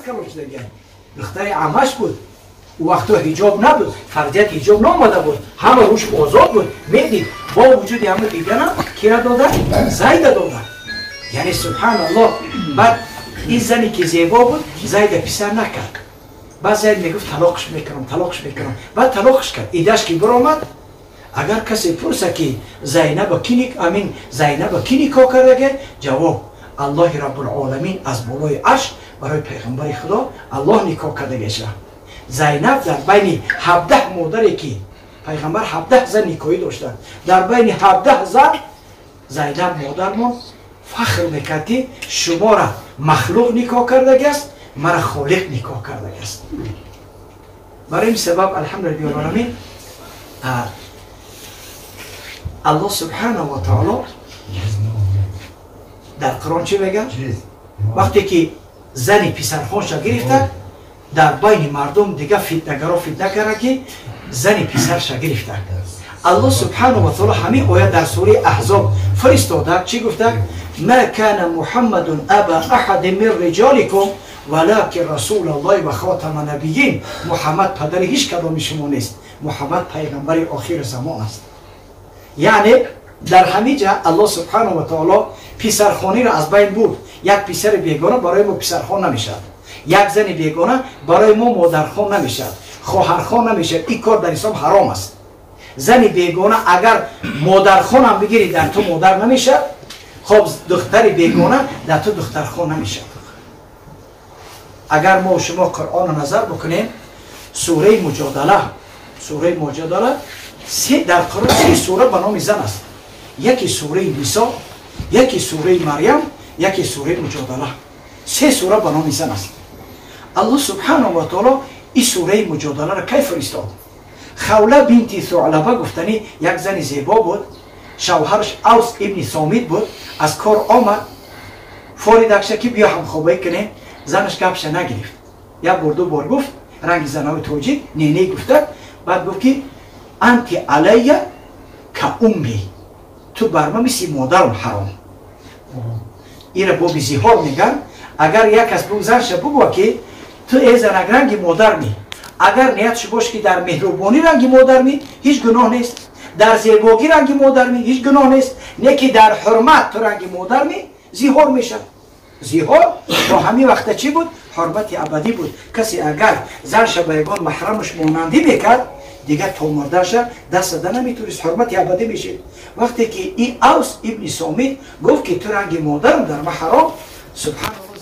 کلوش دیگه دختر عمش بود وقتا حجاب نبود فرضیت حجاب نامده بود همه روش آزاد بود میدید با وجود همه دیدن کیرا دادن زید دادن یعنی سبحان الله بعد این زنی که زیبا بود زید پسر نکرد بعد زید میگفت طلاقش میکنم بعد طلاقش کرد ایدهش که برآمد اگر کسی پرسه که زینب کی نکاح کرده جواب الله رب العالمین از بالای عرش برای پیغمبر خدا الله نکاح کرده شه زینب در بین 17 مادری که پیغمبر 17 زن نکاحی داشتن در بین 17 زن زینب مادرمون فخر میکردی شما را مخلوق نکاح کرده است مرا خالق نکاح کرده است برای این سبب الحمدلله العالمین الله سبحانه و تعالی در قرآن چی میگه؟ وقتی که زنی پسرخوانش گرفته در بین مردم دیگه فتنه‌گرا فتنه کرده که زنی پسرش گرفته الله سبحانه و تعالی همین آیه در سوره احزاب فرستاده چی گفته؟ ما کان محمد ابا احد من رجالکم ولکن رسول الله و خاتم النبیین محمد پدر هیچ کدام شما نیست محمد پیغمبر آخر زمان است یعنی در همین جا الله سبحانه و تعالی پسرخوانی را از بین برد یک پسر بیگانه برای ما پسرخوان نمیشد یک زن بیگانه برای ما مادرخوان نمیشد خواهرخوان نمیشد این کار در اسلام حرام است زن بیگانه اگر مادرخوان هم بگیری در تو مادر نمیشد خب دختر بیگانه در تو دخترخوان نمیشد اگر ما شما قرآن نظر بکنیم سوره مجادله در قرآن 3 سوره به نام زن است یکی سوره نساء یکی سوره مریم یکی سوره مجادله 3 سوره به نام زن است الله سبحانه و تعالی این سوره مجادله را کی فرستاد خوله بنت ثعلبه گفتنی یک زن زیبا بود شوهرش اوس ابن صامت بود از کار آمد فوری دکشه که بیا هم خوابه کنه زنش گپش نگرفت یک بار گفت رنگ زنای توجید نینه گفته بعد گفت که انت علیه که امی تو برما میسی مادرم حرام این را بابی زیهار میگن اگر یک از بو زنش بگو که تو ای زنک رنگ مادر می اگر نیتش باش که در مهربانی رنگ مادر می هیچ گناه نیست در زیبایی رنگ مادر می هیچ گناه نیست نه که در حرمت تو رنگ مادر می زیهار میشه زیهار با همین وقت چی بود حرمت ابدی بود کسی اگر زنش به یگان محرمش مانندی میکرد دیگه تا مردش دست دادن نمیتونست حرمت ابدی میشه وقتی که این اوس ابن صامت گفت که تو رنگ مادرم در من حرام سبحان الله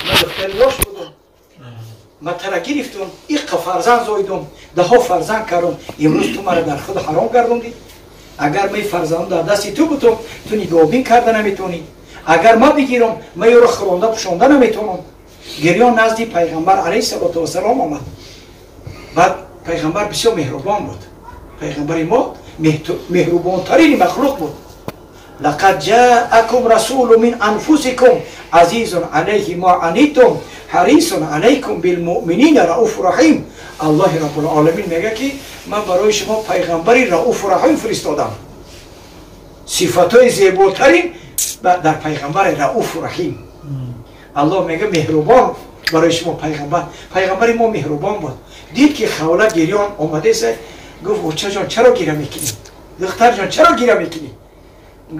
من دختر واش بودم من ترا گرفتم ایقا فرزند زایدم ده ها فرزند کردم امروز تو مرا در خود حرام گردوندی اگر می فرزند در دستی تو بودم تو نگاهبین کرده نمیتونی اگر ما بگیرم من او را خرانده پوشانده نمیتونم گریان نزدی پیغمبر علیه السلام آمد بعد پیغمبر بسیار مهربان بود پیغمبر ما مهربان ترین مخلوق بود لقد جاءكم رسول من انفسكم عزيز عليه ما عنيتم حريص عليكم بالمؤمنين رؤوف رحیم الله رب العالمین میگه که من برای شما پیغمبری رؤوف رحیم فرستادم صفاتای زیباترین در پیغمبر رؤوف رحیم الله میگه مهربان برای شما پیغمبر ما مهربان بود دید که خوله گریان آمده سه گفت بچه جان چرا گیره میکنی دختر جان چرا گیره میکنی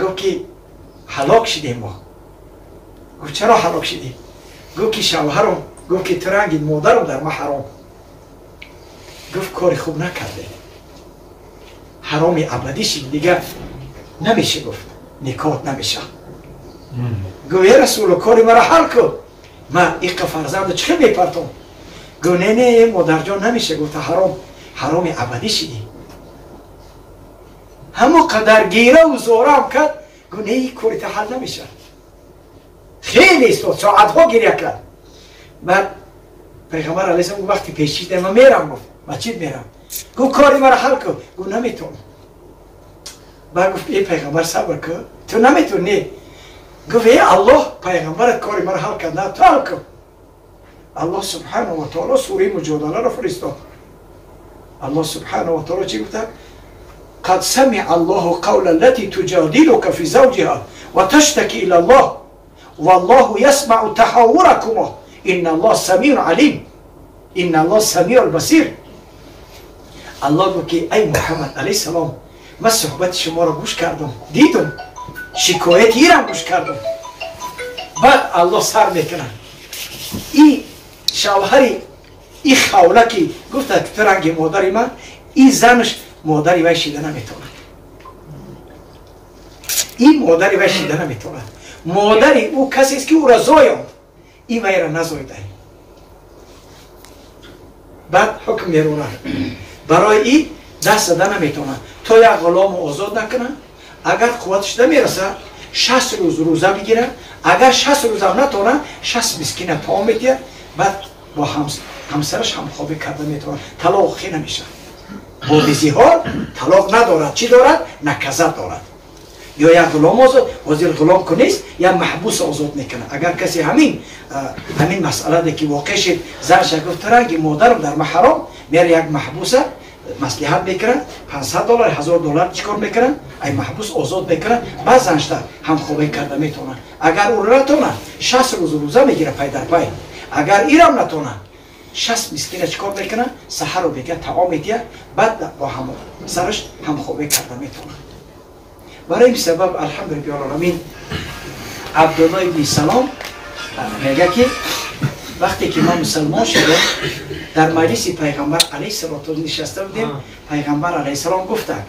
گفت که هلاک شدیم ما گفت چرا هلاک شدیم گفت که شوهرم گفت که ترنگ مادرم در ما حرام گفت کاری خوب نکرده حرام ابدی شد دیگه نمیشه گفت نکاح نمیشه گفت یا رسول کاری مرا حل کن من ایقا فرزند چه میپرتم گفت نه مادر جان نمیشه گفت حرام ابدی شدی همه قدر گیره و زوره هم کرد گفت نه کاری حل نمیشه خیلی استاد ساعتها گریه کرد بعد پیغمبر علیه السلام وقتی پیشیده من میرم گفت مسجد میرم گفت کاری مرا حل کن گفت نمیتونم بعد گفت ای پیغمبر صبر کن تو نمیتونی گفت ای الله پیغمبرت کاری مرا حل کرد نه تو حل کن الله سبحانه و تعالی سوره مجادله را فرستاد الله سبحانه و تعالی چی گفت قد سمع الله قول التي تجادلك في زوجها وتشتكي الى الله والله يسمع تحاوركما ان الله سمیع علیم ان الله سمیع البصیر. الله گفت که ای محمد علیه السلام من صحبت شما را گوش کردم، دیدم شکایت ایرم گوش کردم. بعد الله سر میکنه این شوهری این خوله که گفت که رنگ مادری من، این زنش مادری وی شیده نمیتونه، این مادری وی شیده نمیتونه. مادری او کسی است که او را زایاند، این وی را نزایده. بعد حکم میرونه برای این دست زدن نمیتونه. تو یک غلام آزاد نکنه، اگر قوتش نمیرسه 60 روز روزه بگیره، اگر 60 روز هم نتونه 60 مسکین طعام میده. بعد با همسرش هم خوابی کرده میتونه، طلاق خیلی نمیشه. با بزیحال طلاق ندارد، چی دارد؟ نکزت دارد. یا یک غلام آزاد، وزیر غلام که نیست یا محبوس آزاد میکنه. اگر کسی همین مسئله که واقع شد زنش گفت رنگی مادرم در محرم، میره یک محبوس مصلحت میکنن، $500 $1000 چیکار میکنن؟ ای محبوس آزاد میکنن. بعد زنش هم خوابی کرده میتونن. اگر او را نتونه 60 روز روزه میگیره پای در پای. اگر ایرم نتونه 60 مسکین چیکار میکنن؟ سحر رو بگه طعام میده، بعد با هم سرش هم خوابی کرده میتونن. برای این سبب الحمدلله العالمین عبدالله ابن سلام میگه که وقتی که ما مسلمان شدیم در مجلس پیغمبر علیه السلام نشسته بودیم، پیغمبر علیه السلام گفتند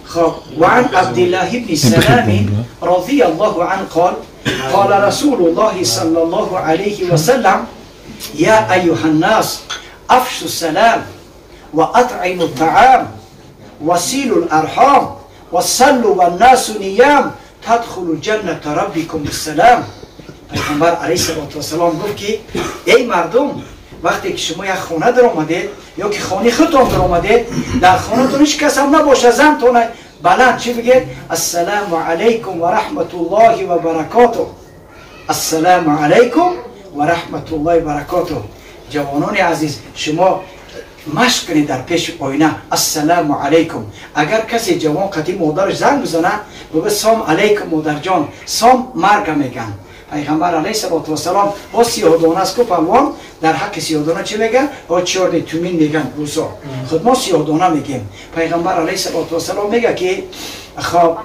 خب وعن عبدالله ابن سلام رضی الله عنه قال قال رسول الله صلی الله علیه و سلم یا ایها الناس افشوا السلام و اطعموا الطعام وصلوا الارحام وصلوا والناس نیام تدخلوا الجنة ربكم بالسلام. پیغمبر علیه السلام گفت که ای مردم وقتی که شما یک خانه در آمدید یا که خانه خودتون در آمدید، در خانه‌تون هیچ کس هم نباشه، زنتون بلند چی بگید؟ السلام علیکم و رحمت الله و برکاته. السلام علیکم و رحمت الله و برکاته. جوانان عزیز شما مشق کنید در پیش آینه السلام علیکم. اگر کسی جوان قدیم مادرش زنگ بزنه بگه سلام علیکم مادر جان، سلام مرگ میگن. پیغمبر علیه السلام با سیاه‌دانه است که پهلوان در حق سیاه‌دانه چی میگن؟ با 4 تومین میگن روزا. خود ما سیاه‌دانه میگیم. پیغمبر علیه السلام میگه که خب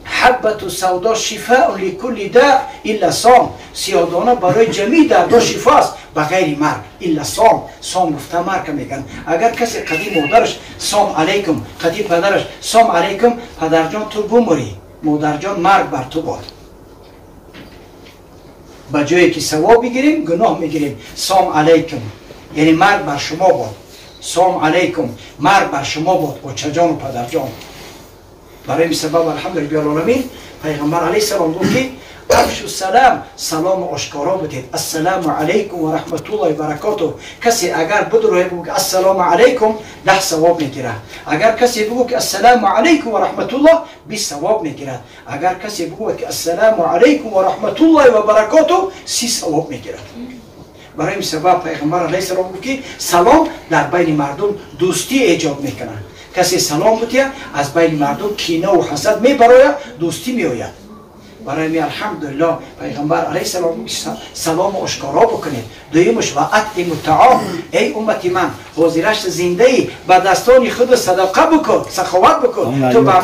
حبة سودا شفاء لكل داء الا صام. سیاه‌دانه برای جمیع درد شفاست بغیر مرگ الا صام. صام گفته مرگ میگن. اگر کسی قدیم مادرش سلام علیکم، قدیم پدرش سلام علیکم، پدر جان تو بمری، مادر جان مرگ بر تو باد. با جایی که ثواب بگیریم گناه میگیریم. سلام علیکم یعنی مرگ بر شما باد. سلام علیکم مرگ بر شما باد بچه جان و پدر جان. برای این سبب الحمدلله العالمین پیغمبر علیه السلام گفت که افشوا السلام، سلام آشکارا بدید. السلام علیکم و رحمت الله و برکاته. کسی اگر بدروه بگو که السلام علیکم 10 ثواب میگیره. اگر کسی بگو که السلام علیکم و رحمت الله 20 ثواب میگیره. اگر کسی بگو که السلام علیکم و رحمت الله و برکاته 30 ثواب میگیره. برای این سبب پیغمبر علیه السلام گفت که سلام در بین مردم دوستی ایجاد میکنه. کسی سلام بگه از بین مردم کینه و حسد میبره، دوستی میآید. برای می الحمدلله پیغمبر علیه السلام سلام آشکارا بکنید. دویمش و اطعموا الطعام، ای امتی من حاضرش زنده ای با دستان خود صدقه بکن، سخاوت بکن. تو به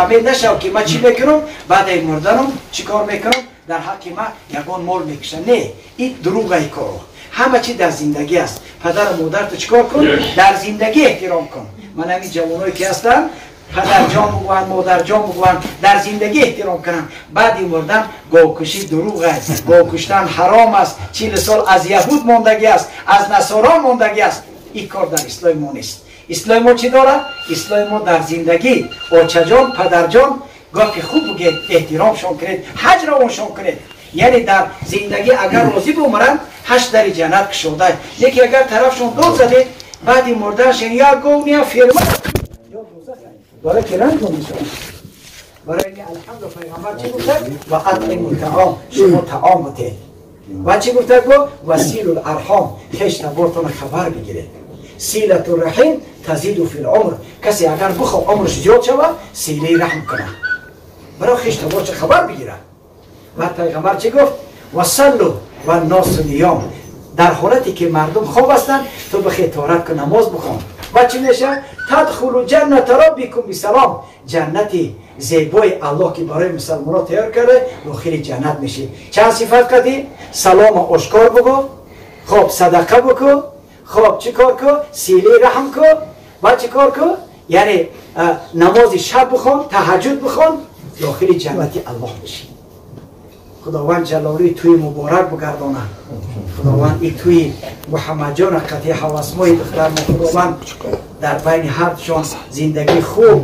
امید نشو که من چی میکنم بعد این مردنم چی کار میکنم در حق من یگان مال میکشم. نه، این دروغ ای کارو. همه چی در زندگی است. پدر و مادر تو چیکار کن؟ در زندگی احترام کن. من همین جوانایی که هستن پدر جان بگوان، مادر جان بگوان، در زندگی احترام کنن. بعدی مردن گاو کشی دروغ است، گاو کشتن حرام است. 40 سال از یهود ماندگی است، از نصارا ماندگی است. این کار در اسلام ما نیست. اسلام ما چی داره؟ اسلام ما در زندگی بچه جان، پدر جان گاهی خوب بگید، احترامشون کنید، حجرشون کنید. یعنی در زندگی اگر راضی بمرن 8 در جنت کشوده. یکی اگر طرفشون دو زده بعدی مردنش یا گونیا فرما برای کران کنیشون. برای الحمد پیغمبر چی گفته؟ و اطعموا الطعام، شما طعام بده. و چی گفته؟ وصلوا الارحام، خیش نبارتون خبر بگیره. صلة الرحم تزید فی العمر. کسی اگر بخواه عمرش زیاد شود صله رحم کنه، برای خیش نبارش خبر بگیره. و پیغمبر چی گفت؟ وصلوا و الناس نیام. در حالتی که مردم خواب هستند تو به خطارت که نماز بخوان و چی میشه؟ تدخلوا جنت ربکم بسلام. جنتی زیبای الله که برای مسلمانان تیار کرده داخل جنت میشه. چند صفت کردی؟ سلام آشکار بگو، خوب صدقه بکو، خوب چی کار کو؟ سیلی رحم کو و چی کار کو؟ یعنی نماز شب بخوان، تهجد بخوان، داخل جنت الله میشه. خداوند جلالی توی مبارک بگردانه. خداوند ای توی محمد جان قطعی حواسمای دختر ما خداوند در بین هر شان زندگی خوب